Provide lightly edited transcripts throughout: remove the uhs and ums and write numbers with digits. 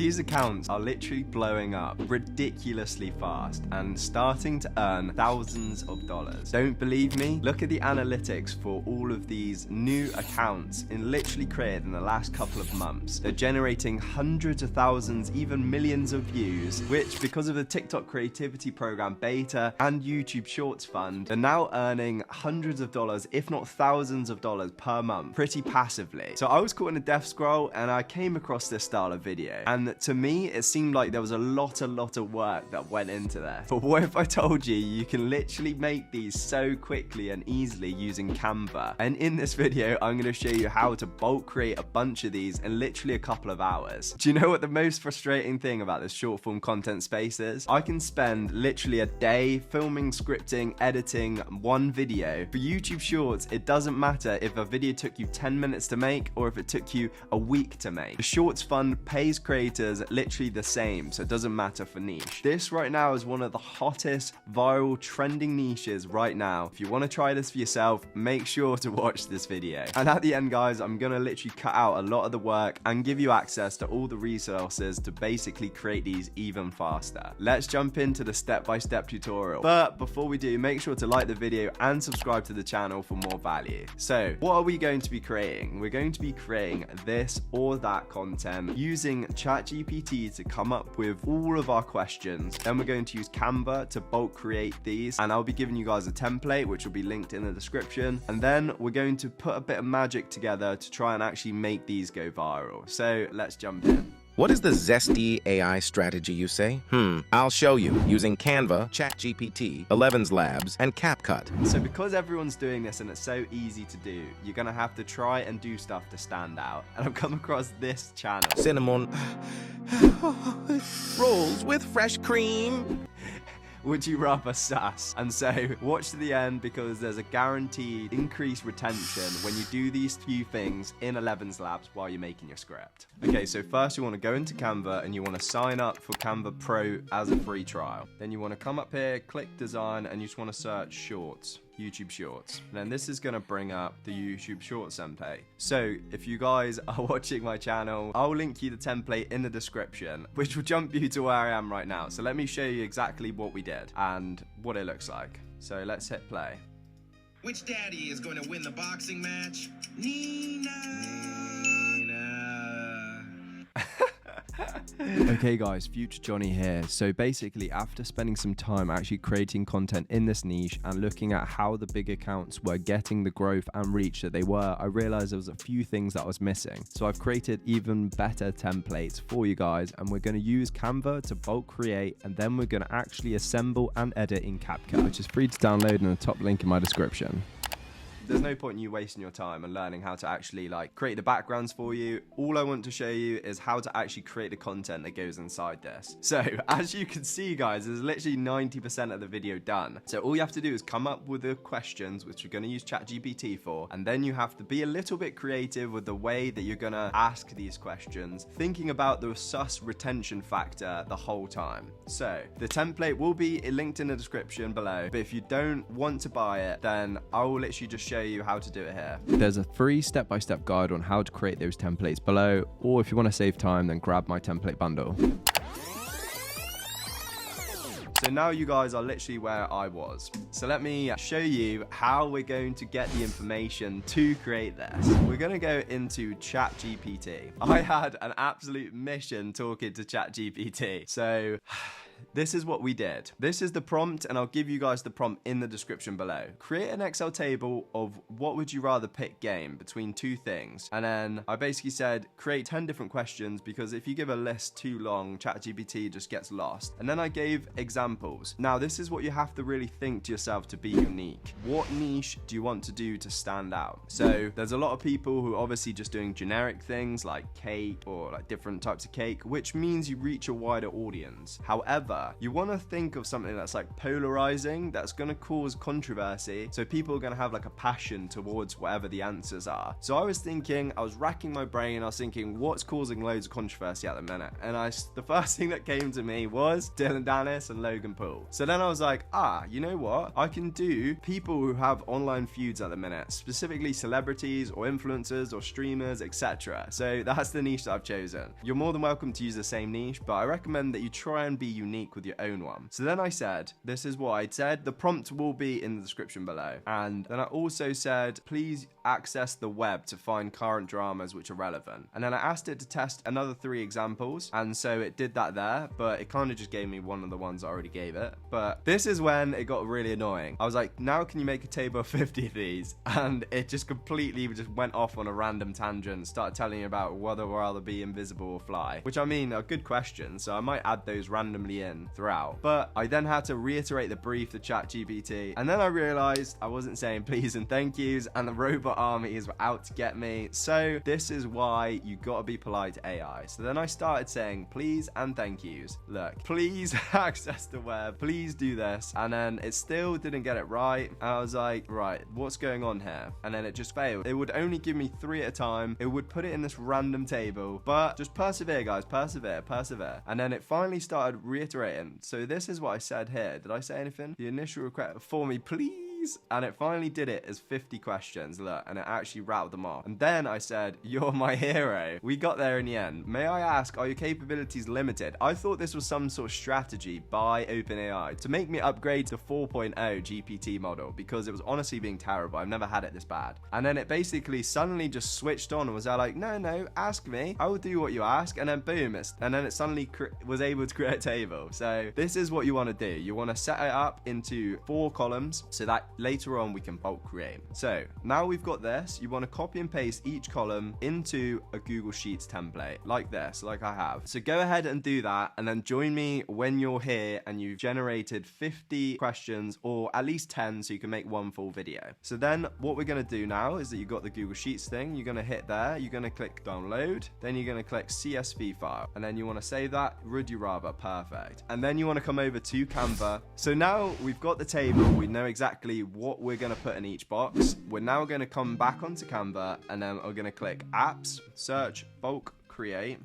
These accounts are literally blowing up ridiculously fast and starting to earn thousands of dollars. Don't believe me? Look at the analytics for all of these new accounts literally created in the last couple of months. They're generating hundreds of thousands, even millions of views, which because of the TikTok creativity program beta and YouTube Shorts fund, they're now earning hundreds of dollars, if not thousands of dollars per month, pretty passively. So I was caught in a death scroll and I came across this style of video. And to me, it seemed like there was a lot of work that went into this. But what if I told you you can literally make these so quickly and easily using Canva? And in this video, I'm going to show you how to bulk create a bunch of these in literally a couple of hours. Do you know what the most frustrating thing about this short form content space is? I can spend literally a day filming, scripting, editing one video. For YouTube Shorts, it doesn't matter if a video took you 10 minutes to make or if it took you a week to make. The Shorts fund pays creators literally the same, so it doesn't matter for niche. This right now is one of the hottest viral trending niches right now. If you want to try this for yourself, make sure to watch this video. And at the end, guys, I'm gonna literally cut out a lot of the work and give you access to all the resources to basically create these even faster. Let's jump into the step-by-step tutorial. But before we do, make sure to like the video and subscribe to the channel for more value. So what are we going to be creating? We're going to be creating this or that content using ChatGPT to come up with all of our questions. Then we're going to use Canva to bulk create these, and I'll be giving you guys a template which will be linked in the description. And then we're going to put a bit of magic together to try and actually make these go viral. So let's jump in. What is the Zesty AI strategy, you say? I'll show you using Canva, ChatGPT, 11's Labs, and CapCut. So because everyone's doing this and it's so easy to do, you're gonna have to try and do stuff to stand out. And I've come across this channel. Cinnamon rolls with fresh cream. Would you rather sus? And so watch to the end because there's a guaranteed increased retention when you do these few things in 11's Labs while you're making your script. Okay, so first you want to go into Canva and you want to sign up for Canva Pro as a free trial. Then you want to come up here, click design, and you just want to search Shorts. YouTube Shorts. And then this is going to bring up the YouTube Shorts template. So if you guys are watching my channel, I'll link you the template in the description, which will jump you to where I am right now. So let me show you exactly what we did and what it looks like. So let's hit play. Which daddy is going to win the boxing match? Nina. Okay guys, Future Johnny here. So basically, after spending some time actually creating content in this niche and looking at how the big accounts were getting the growth and reach that they were, I realized there was a few things that I was missing. So I've created even better templates for you guys, and we're going to use Canva to bulk create, and then we're going to actually assemble and edit in CapCut, which is free to download in the top link in my description. There's no point in you wasting your time and learning how to actually create the backgrounds for you. All I want to show you is how to actually create the content that goes inside this. So as you can see, guys, there's literally 90% of the video done. So all you have to do is come up with the questions, which you're going to use ChatGPT for, and then you have to be a little bit creative with the way that you're going to ask these questions, thinking about the sus retention factor the whole time. So the template will be linked in the description below, but if you don't want to buy it, then I will literally just show you how to do it here. There's a free step-by-step guide on how to create those templates below, or if you want to save time, then grab my template bundle. So now you guys are literally where I was. So let me show you how we're going to get the information to create this. We're going to go into ChatGPT. I had an absolute mission talking to ChatGPT. So this is what we did. This is the prompt, and I'll give you guys the prompt in the description below. Create an Excel table of what would you rather pick game between two things. And then I basically said, create 10 different questions, because if you give a list too long, ChatGPT just gets lost. And then I gave examples. Now, this is what you have to really think to yourself to be unique. What niche do you want to do to stand out? So there's a lot of people who are obviously just doing generic things like cake or different types of cake, which means you reach a wider audience. However, However, you want to think of something that's like polarizing, that's going to cause controversy, so people are going to have like a passion towards whatever the answers are. So I was thinking, I was racking my brain, I was thinking, what's causing loads of controversy at the minute? And the first thing that came to me was Dylan Dennis and Logan Paul. So then I was like, you know what? I can do people who have online feuds at the minute, specifically celebrities or influencers or streamers, etc. So that's the niche that I've chosen. You're more than welcome to use the same niche, but I recommend that you try and be unique with your own one. So then I said, this is what I said. The prompt will be in the description below. And then I also said, please access the web to find current dramas which are relevant. And then I asked it to test another 3 examples. And so it did that there, but it kind of just gave me one of the ones I already gave it. But this is when it got really annoying. I was like, now can you make a table of 50 of these? And it just completely just went off on a random tangent, started telling me about whether I'd rather be invisible or fly, which I mean are good questions, so I might add those randomly in throughout. But I then had to reiterate the brief to ChatGPT, and then I realized I wasn't saying please and thank yous, and the robot armies were out to get me. So this is why you gotta be polite to AI. So then I started saying please and thank yous. Look, please access the web, please do this, and then it still didn't get it right. I was like, right, what's going on here? And then it just failed. It would only give me 3 at a time. It would put it in this random table, but just persevere, guys, persevere. And then it finally started reiterating. So this is what I said here. Did I say anything? The initial request for me, please. And it finally did it as 50 questions, look, and it actually rattled them off. And then I said, you're my hero. We got there in the end. May I ask, are your capabilities limited? I thought this was some sort of strategy by OpenAI to make me upgrade to 4.0 GPT model, because it was honestly being terrible. I've never had it this bad. And then it basically suddenly just switched on and was like, no, ask me. I will do what you ask. And then boom, and then it suddenly was able to create a table. So this is what you want to do. You want to set it up into 4 columns so that later on we can bulk create. So now we've got this, you want to copy and paste each column into a Google Sheets template like this, like I have. So go ahead and do that, and then join me when you're here and you've generated 50 questions, or at least 10, so you can make one full video. So then what we're going to do now is that you've got the Google Sheets thing, you're going to hit there, you're going to click download, then you're going to click CSV file, and then you want to save that. Would you rather? Perfect. And then you want to come over to Canva. So now we've got the table, we know exactly what we're going to put in each box. We're now going to come back onto Canva, and then we're going to click apps, search, bulk create,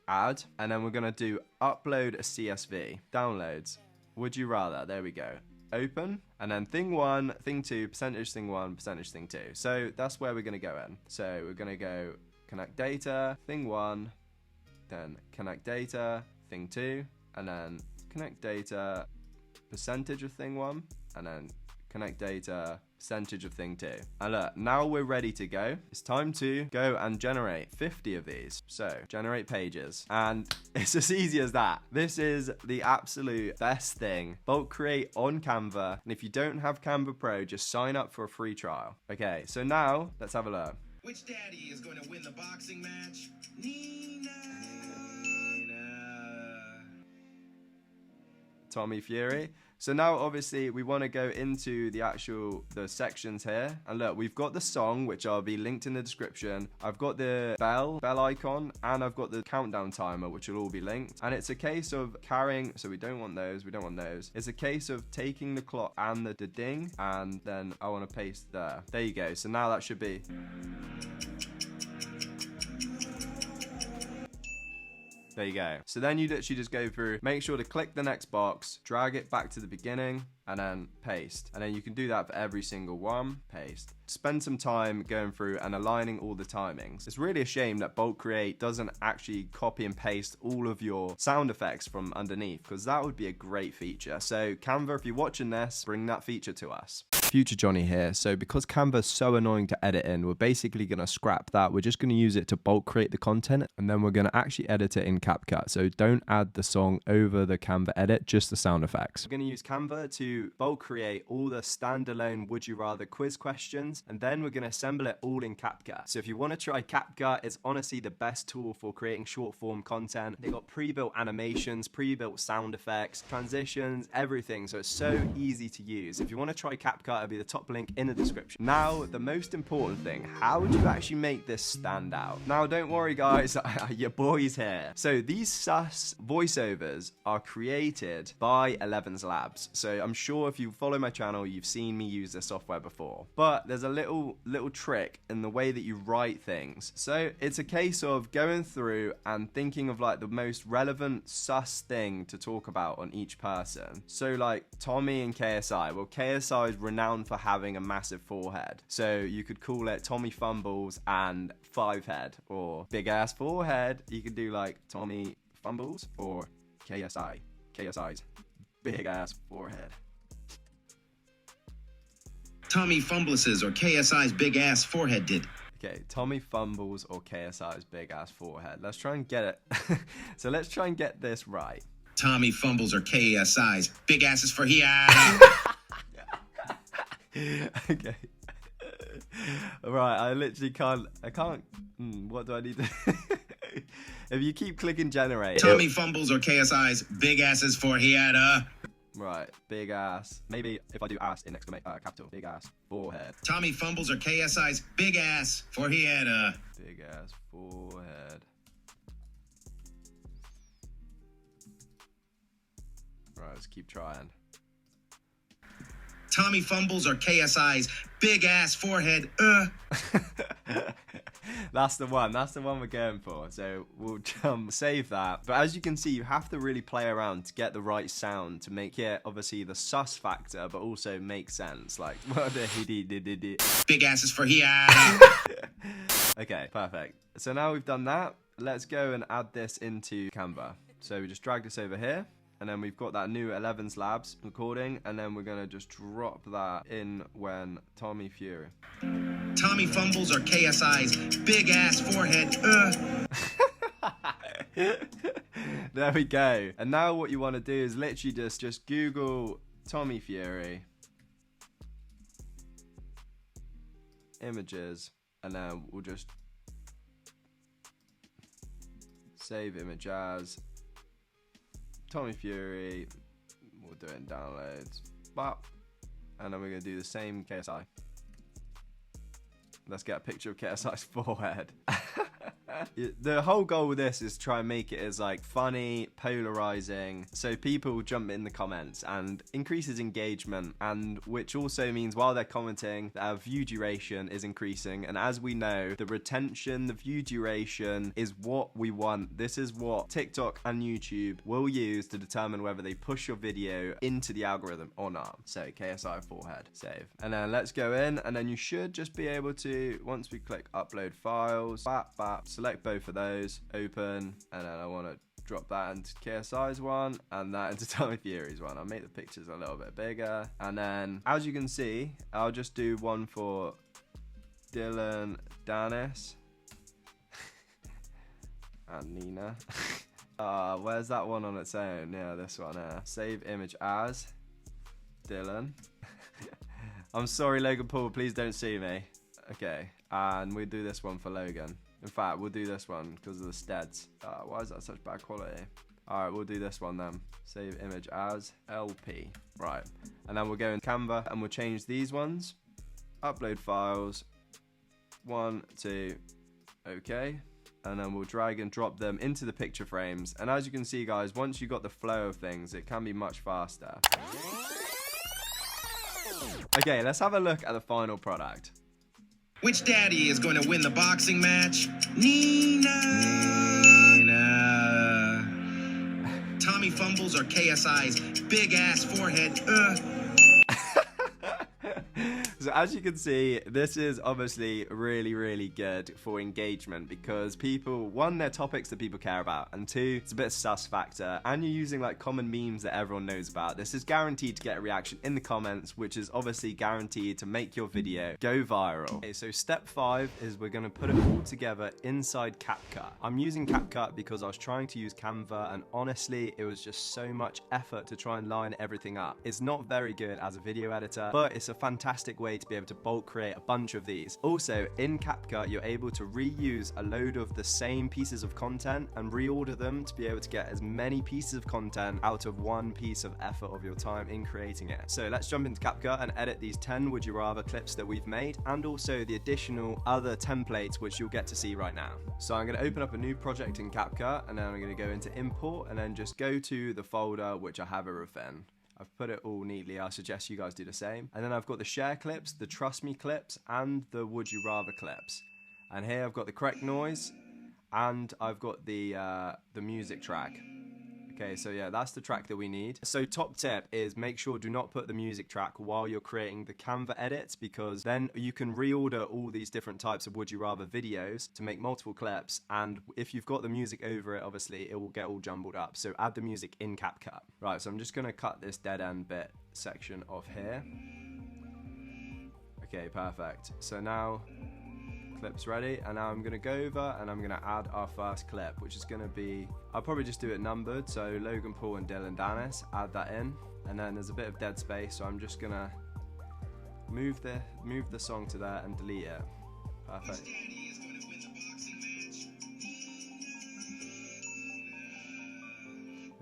add, and then we're going to do upload a CSV, downloads. Would you rather? There we go. Open, and then thing 1, thing 2, percentage thing 1, percentage thing 2. So that's where we're going to go in. So we're going to go connect data, thing 1, then connect data, thing 2, and then connect data, percentage of thing 1, and then connect data, percentage of thing 2. And look, now we're ready to go. It's time to go and generate 50 of these. So generate pages, and it's as easy as that. This is the absolute best thing. Bulk create on Canva, and if you don't have Canva Pro, just sign up for a free trial. Okay, so now let's have a look. Which daddy is going to win the boxing match? Nina. Tommy Fury. So now obviously we want to go into the sections here, and look, we've got the song, which I'll be linked in the description. I've got the bell icon, and I've got the countdown timer, which will all be linked. And it's a case of carrying, so we don't want those. It's a case of taking the clock and the ding, and then I want to paste there. There you go. So now that should be. There you go. So then you literally just go through, make sure to click the next box, drag it back to the beginning, and then paste. And then you can do that for every single one. Paste. Spend some time going through and aligning all the timings. It's really a shame that Bulk Create doesn't actually copy and paste all of your sound effects from underneath, because that would be a great feature. So Canva, if you're watching this, bring that feature to us. Future Johnny here. So because Canva is so annoying to edit in, we're basically going to scrap that. We're just going to use it to bulk create the content, and then we're going to actually edit it in CapCut. So don't add the song over the Canva edit, just the sound effects. We're going to use Canva to bulk create all the standalone would you rather quiz questions, and then we're going to assemble it all in CapCut. So if you want to try CapCut, it's honestly the best tool for creating short form content. They've got pre-built animations, pre-built sound effects, transitions, everything. So it's so easy to use. If you want to try CapCut, it'll be the top link in the description. Now, the most important thing, how do you actually make this stand out? Now, don't worry guys, your boy's here. So these sus voiceovers are created by 11's Labs. So I'm sure if you follow my channel, you've seen me use this software before. But there's a little trick in the way that you write things. So it's a case of going through and thinking of like the most relevant sus thing to talk about on each person. So like Tommy and KSI. Well, KSI is renowned for having a massive forehead. So you could call it Tommy Fumbles and 5 head, or big ass forehead. You could do like Tommy Fumbles or KSI. KSI's big ass forehead. Tommy Fumbluses or KSI's big ass forehead did. Okay, Tommy Fumbles or KSI's big ass forehead. Let's try and get it. So let's try and get this right. Tommy Fumbles or KSI's big asses for here. Okay. Right, I literally can't. What do I need to? If you keep clicking generate. Tommy Fumbles or KSI's big asses for here. Right, big ass. Maybe if I do ass in capital, big ass forehead. Tommy Fumbles or KSI's big ass for here. Big ass forehead. Right, let's keep trying. Tommy Fumbles or KSI's big ass forehead. That's the one. That's the one we're going for. So we'll save that. But as you can see, you have to really play around to get the right sound to make it obviously the sus factor, but also make sense. Like, big asses for here. Okay, perfect. So now we've done that. Let's go and add this into Canva. So we just drag this over here. And then we've got that new 11's Labs recording, and then we're gonna just drop that in when Tommy Fury. Tommy Fumbles or KSI's big ass forehead. There we go. And now what you want to do is literally just Google Tommy Fury images, and then we'll just save image as Tommy Fury. We'll do it in downloads. Bop. And then we're going to do the same KSI. Let's get a picture of KSI's forehead. The whole goal with this is to try and make it as like funny, polarizing, so people jump in the comments and increases engagement, and which also means while they're commenting, our view duration is increasing. And as we know, the retention, the view duration is what we want. This is what TikTok and YouTube will use to determine whether they push your video into the algorithm or not. So KSI forehead, save. And then let's go in, and then you should just be able to, once we click upload files, select both of those, open, and then I want to drop that into KSI's one and that into Tommy Fury's one. I'll make the pictures a little bit bigger, and then as you can see, I'll just do one for Dylan, Danis, and Nina. Where's that one on its own? Yeah, this one here. Save image as Dylan. I'm sorry, Logan Paul, please don't sue me. Okay, and we'll do this one for Logan. In fact, we'll do this one because of the steads. Why is that such bad quality? Alright, we'll do this one then. Save image as LP. Right. And then we'll go in Canva and we'll change these ones. Upload files. 1, 2. Okay. And then we'll drag and drop them into the picture frames. And as you can see, guys, once you've got the flow of things, it can be much faster. Okay, let's have a look at the final product. Which daddy is going to win the boxing match? Nina. Tommy Fumbles or KSI's big ass forehead. So as you can see, this is obviously really, really good for engagement because people, one, they're topics that people care about, and two, it's a bit of sus factor, and you're using like common memes that everyone knows about. This is guaranteed to get a reaction in the comments, which is obviously guaranteed to make your video go viral. Okay, so step 5 is we're going to put it all together inside CapCut. I'm using CapCut because I was trying to use Canva, and honestly, it was just so much effort to try and line everything up. It's not very good as a video editor, but it's a fantastic way way to be able to bulk create a bunch of these. Also, in CapCut, you're able to reuse a load of the same pieces of content and reorder them to be able to get as many pieces of content out of one piece of effort of your time in creating it. So let's jump into CapCut and edit these 10 would you rather clips that we've made, and also the additional other templates which you'll get to see right now. So I'm going to open up a new project in CapCut, and then I'm going to go into import and then just go to the folder which I have everything. I've put it all neatly. I suggest you guys do the same. And then I've got the share clips, the trust me clips, and the would you rather clips. And here I've got the correct noise, and I've got the music track. Okay, so yeah, that's the track that we need. So top tip is make sure do not put the music track while you're creating the Canva edits, because then you can reorder all these different types of would you rather videos to make multiple clips, and if you've got the music over it, obviously it will get all jumbled up. So add the music in CapCut. Right, so I'm just gonna cut this dead end bit section off here. Okay, perfect. So now clip's ready, and now I'm gonna go over and I'm gonna add our first clip, which is gonna be, I'll probably just do it numbered, so Logan Paul and Dylan Dennis, add that in, and then there's a bit of dead space, so I'm just gonna move the song to there and delete it. Perfect.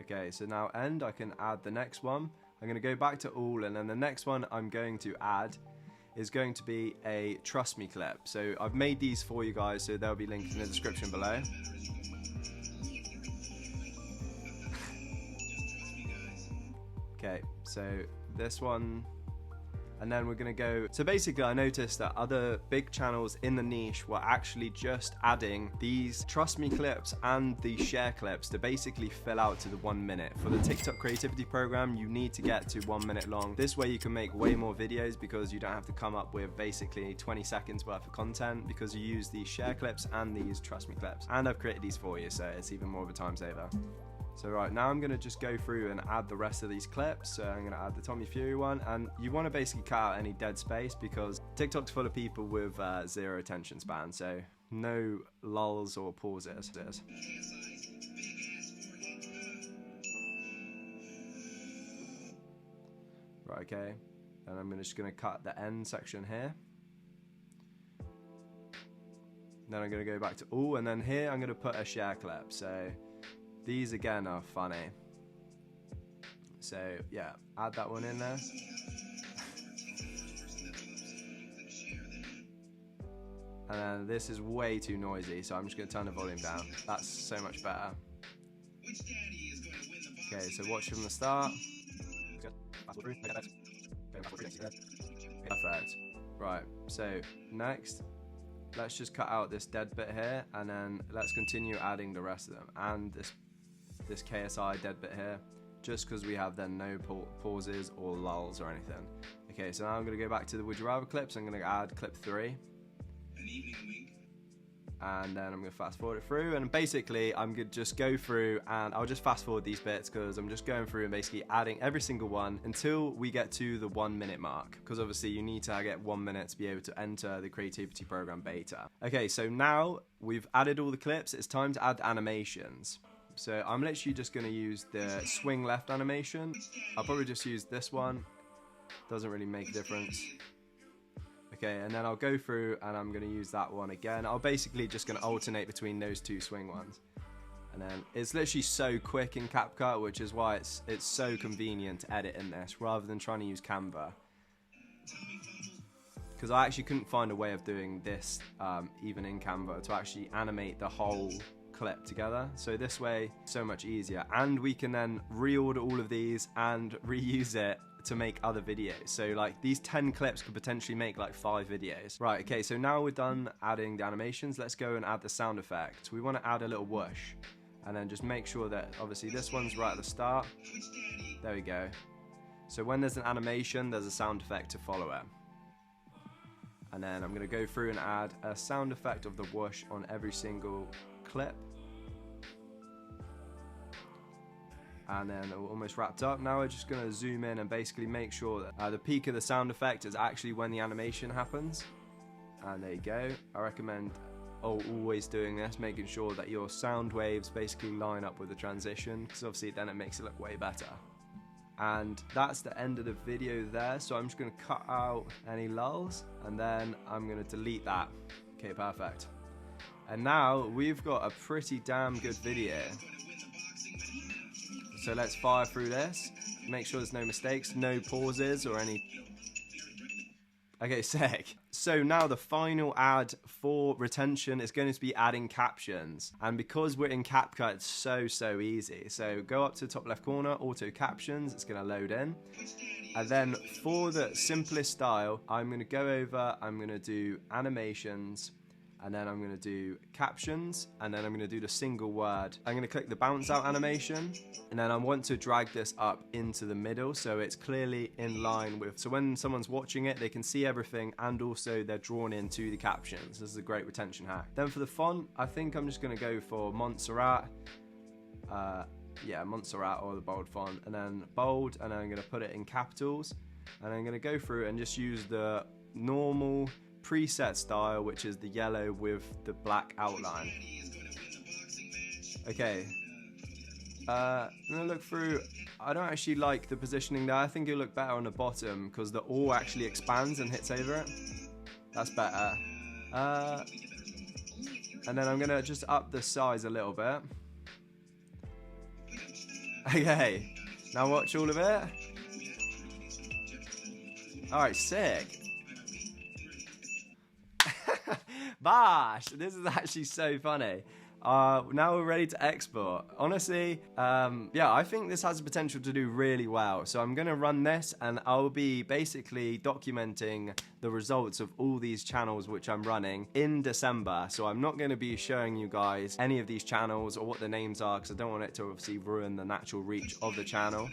Okay, so now end, I can add the next one. I'm gonna go back to all, and then the next one I'm going to add is going to be a trust me clip. So I've made these for you guys, so they'll be linked in the description below. Okay, so this one, and then we're gonna go, so basically I noticed that other big channels in the niche were actually just adding these trust me clips and the share clips to basically fill out to the 1 minute. For the TikTok creativity program, you need to get to 1 minute long. This way you can make way more videos because you don't have to come up with basically 20 seconds worth of content, because you use these share clips and these trust me clips. And I've created these for you, so it's even more of a time saver. So right, now I'm gonna just go through and add the rest of these clips. So I'm gonna add the Tommy Fury one, and you wanna basically cut out any dead space because TikTok's full of people with zero attention span, so no lulls or pauses. Right, okay, and I'm just gonna cut the end section here. Then I'm gonna go back to all, and then here I'm gonna put a share clip. So these again are funny. So yeah, add that one in there. And then this is way too noisy, so I'm just gonna turn the volume down. That's so much better. Okay, so watch from the start. Perfect. Right, so next, let's just cut out this dead bit here, and then let's continue adding the rest of them, and this KSI dead bit here, just because we have then no pauses or lulls or anything. Okay, so now I'm going to go back to the would you rather clips. I'm going to add clip 3, and then I'm going to fast forward it through, and basically I'm going to just go through and I'll just fast forward these bits because I'm just going through and basically adding every single one until we get to the 1 minute mark, because obviously you need to get 1 minute to be able to enter the creativity program beta. Okay, so now we've added all the clips, it's time to add animations. So I'm literally just going to use the swing left animation. I'll probably just use this one, doesn't really make a difference. Okay, and then I'll go through and I'm going to use that one again. I'll basically just going to alternate between those two swing ones. And then it's literally so quick in CapCut, which is why it's so convenient to edit in this rather than trying to use Canva. Because I actually couldn't find a way of doing this even in Canva to actually animate the whole clip together. So this way, so much easier. And we can then reorder all of these and reuse it to make other videos. So like these 10 clips could potentially make like 5 videos. Right, okay, so now we're done adding the animations, let's go and add the sound effect. We want to add a little whoosh, and then just make sure that obviously this one's right at the start. There we go. So when there's an animation, there's a sound effect to follow it. And then I'm going to go through and add a sound effect of the whoosh on every single clip. And then we're almost wrapped up. Now we're just going to zoom in and basically make sure that the peak of the sound effect is actually when the animation happens. And there you go. I recommend always doing this, making sure that your sound waves basically line up with the transition, because obviously then it makes it look way better. And that's the end of the video there. So I'm just going to cut out any lulls and then I'm going to delete that. Okay, perfect. And now we've got a pretty damn good video. So let's fire through this. Make sure there's no mistakes, no pauses or any... Okay, sick. So now the final ad for retention is going to be adding captions. And because we're in CapCut, it's so easy. So go up to the top left corner, auto captions, it's going to load in. And then for the simplest style, I'm going to go over, I'm going to do animations, and then I'm going to do captions, and then I'm going to do the single word. I'm going to click the bounce out animation, and then I want to drag this up into the middle so it's clearly in line with, so when someone's watching it, they can see everything and also they're drawn into the captions. This is a great retention hack. Then for the font, I think I'm just going to go for Montserrat. Yeah, Montserrat or the bold font, and then bold, and then I'm going to put it in capitals, and I'm going to go through and just use the normal preset style, which is the yellow with the black outline. Okay, I'm gonna look through. I don't actually like the positioning there. I think it'll look better on the bottom because the all actually expands and hits over it. That's better. And then I'm gonna just up the size a little bit. Okay, now watch all of it. Alright, sick. Bash! This is actually so funny. Now we're ready to export. Honestly, yeah, I think this has the potential to do really well. So I'm going to run this and I'll be basically documenting the results of all these channels which I'm running in December. So I'm not going to be showing you guys any of these channels or what the names are because I don't want it to obviously ruin the natural reach of the channel.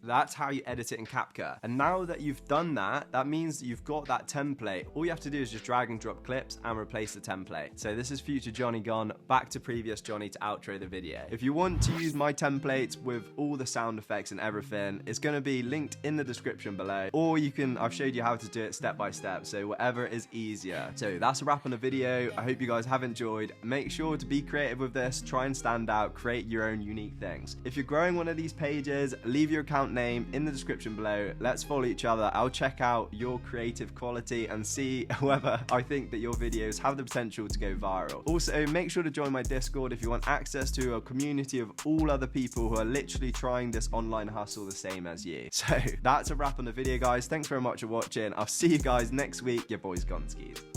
That's how you edit it in CapCut. And now that you've done that, that means that you've got that template. All you have to do is just drag and drop clips and replace the template. So this is future Johnny gone back to previous Johnny to outro the video. If you want to use my templates with all the sound effects and everything, it's going to be linked in the description below. Or you can, I've showed you how to do it step by step. So whatever is easier. So that's a wrap on the video. I hope you guys have enjoyed. Make sure to be creative with this. Try and stand out. Create your own unique things. If you're growing one of these pages, leave your account name in the description below. Let's follow each other. I'll check out your creative quality and see whether I think that your videos have the potential to go viral. Also, make sure to join my Discord if you want access to a community of all other people who are literally trying this online hustle the same as you. So that's a wrap on the video, guys. Thanks very much for watching. I'll see you guys next week. Your boy's Gonskis.